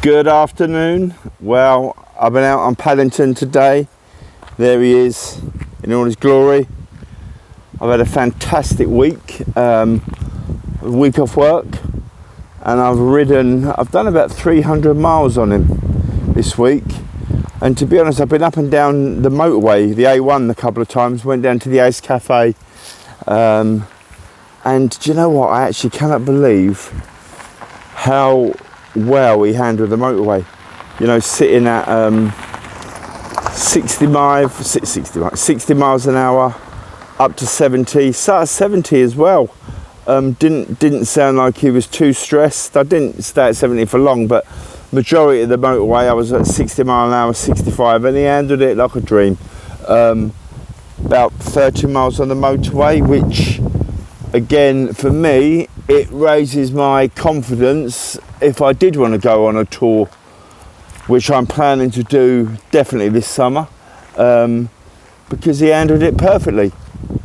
Good afternoon. Well, I've been out on Paddington today. There he is in all his glory. I've had a fantastic week, a week off work, and I've done about 300 miles on him this week. And to be honest, I've been up and down the motorway, the A1 a couple of times, went down to the Ace Cafe. And do you know what? I actually cannot believe how well he handled the motorway. You know, sitting at 60 miles an hour, up to 70, started 70 as well. Didn't sound like he was too stressed. I didn't stay at 70 for long, but majority of the motorway I was at 60 mile an hour, 65, and he handled it like a dream. About 30 miles on the motorway, which again for me it raises my confidence if I did want to go on a tour, which I'm planning to do definitely this summer, because he handled it perfectly.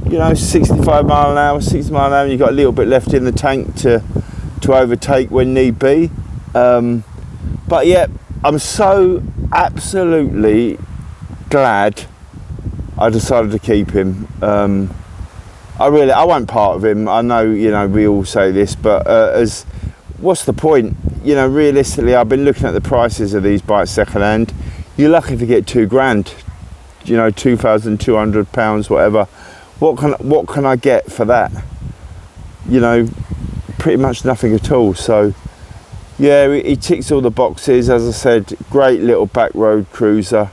You know, 65 mile an hour, 60 mile an hour, you've got a little bit left in the tank to overtake when need be. But yeah, I'm so absolutely glad I decided to keep him. I won't part of him. I know, you know, we all say this, but what's the point? You know, realistically, I've been looking at the prices of these bikes second-hand. You're lucky if you get £2,000, you know, £2,200, whatever. What can I get for that? You know, pretty much nothing at all. So yeah, he ticks all the boxes. As I said, great little back road cruiser.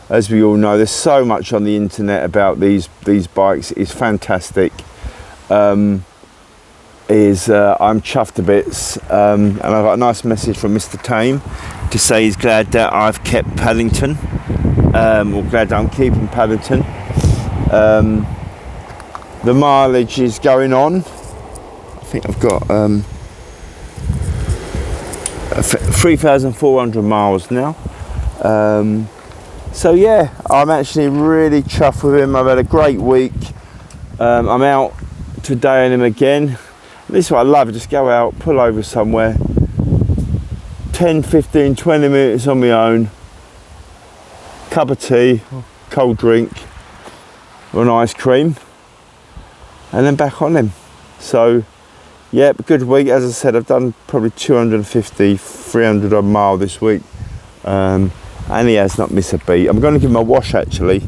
As we all know, there's so much on the internet about these bikes. It's fantastic. I'm chuffed to bits, and I got a nice message from Mr. Tame to say he's glad that I've kept Paddington, or glad that I'm keeping Paddington. The mileage is going on. I think I've got 3,400 miles now. So yeah, I'm actually really chuffed with him. I've had a great week. I'm out today on him again. This is what I love, just go out, pull over somewhere, 10, 15, 20 minutes on my own, cup of tea, cold drink, or an ice cream, and then back on him. So yeah, good week. As I said, I've done probably 250, 300 odd mile this week. And he has not missed a beat. I'm going to give him a wash actually.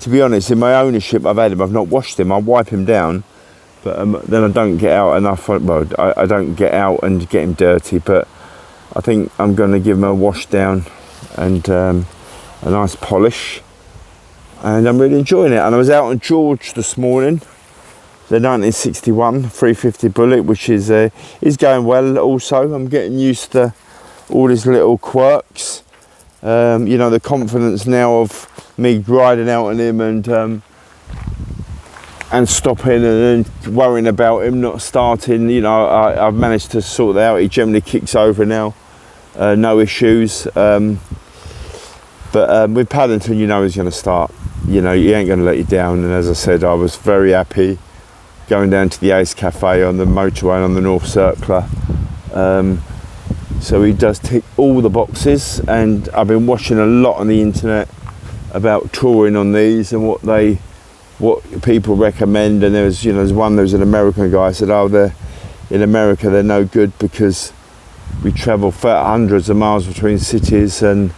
To be honest, in my ownership I've had him, I've not washed him. I wipe him down, but then I don't get out enough. Well, I don't get out and get him dirty, but I think I'm going to give him a wash down and a nice polish, and I'm really enjoying it. And I was out on George this morning, the 1961 350 Bullet, which is going well also. I'm getting used to all these little quirks. You know, the confidence now of me riding out on him and stopping and then worrying about him not starting. You know, I've managed to sort that out. He generally kicks over now, no issues. But with Paddington, you know he's going to start. You know, he ain't going to let you down. And as I said, I was very happy going down to the Ace Cafe on the motorway on the North Circular. So he does tick all the boxes, and I've been watching a lot on the internet about touring on these and what people recommend. And there's an American guy said, oh, in America they're no good because we travel hundreds of miles between cities. And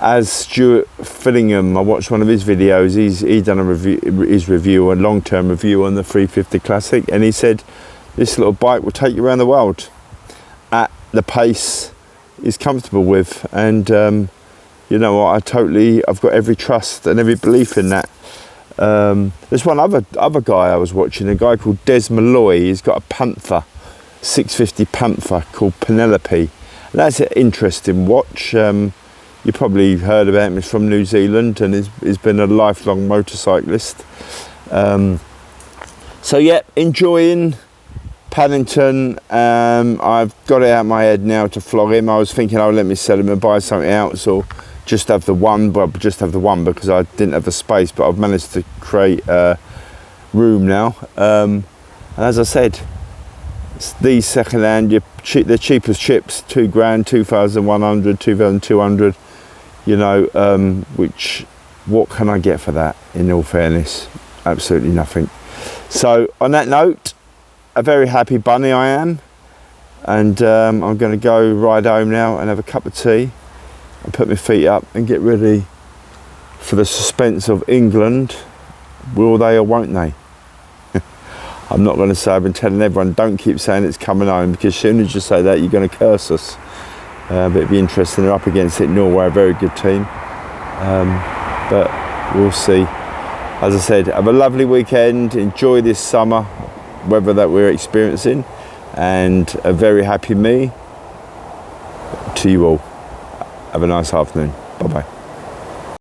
as Stuart Fillingham, I watched one of his videos, he done a long-term review on the 350 Classic, and he said this little bike will take you around the world at the pace is comfortable with. And you know what, I've got every trust and every belief in that. There's one other guy I was watching, a guy called Des Malloy. He's got a Panther, 650 Panther called Penelope, and that's an interesting watch. You probably heard about him. He's from New Zealand and he's been a lifelong motorcyclist. So yeah, enjoying Paddington. I've got it out of my head now to flog him. I was thinking, oh, let me sell him and buy something else, or just have the one, because I didn't have the space, but I've managed to create room now. And as I said, These second-hand, they're cheap as chips, £2,000, 2,100, 2,200. You know, which, what can I get for that? In all fairness, absolutely nothing. So on that note, a very happy bunny I am, and I'm going to go ride home now and have a cup of tea and put my feet up and get ready for the suspense of England. Will they or won't they? I'm not going to say. I've been telling everyone, don't keep saying it's coming home, because as soon as you say that, you're going to curse us. But it'd be interesting. They're up against it. Norway, a very good team. But we'll see. As I said, have a lovely weekend. Enjoy this summer weather that we're experiencing, and a very happy me to you all. Have a nice afternoon. Bye bye.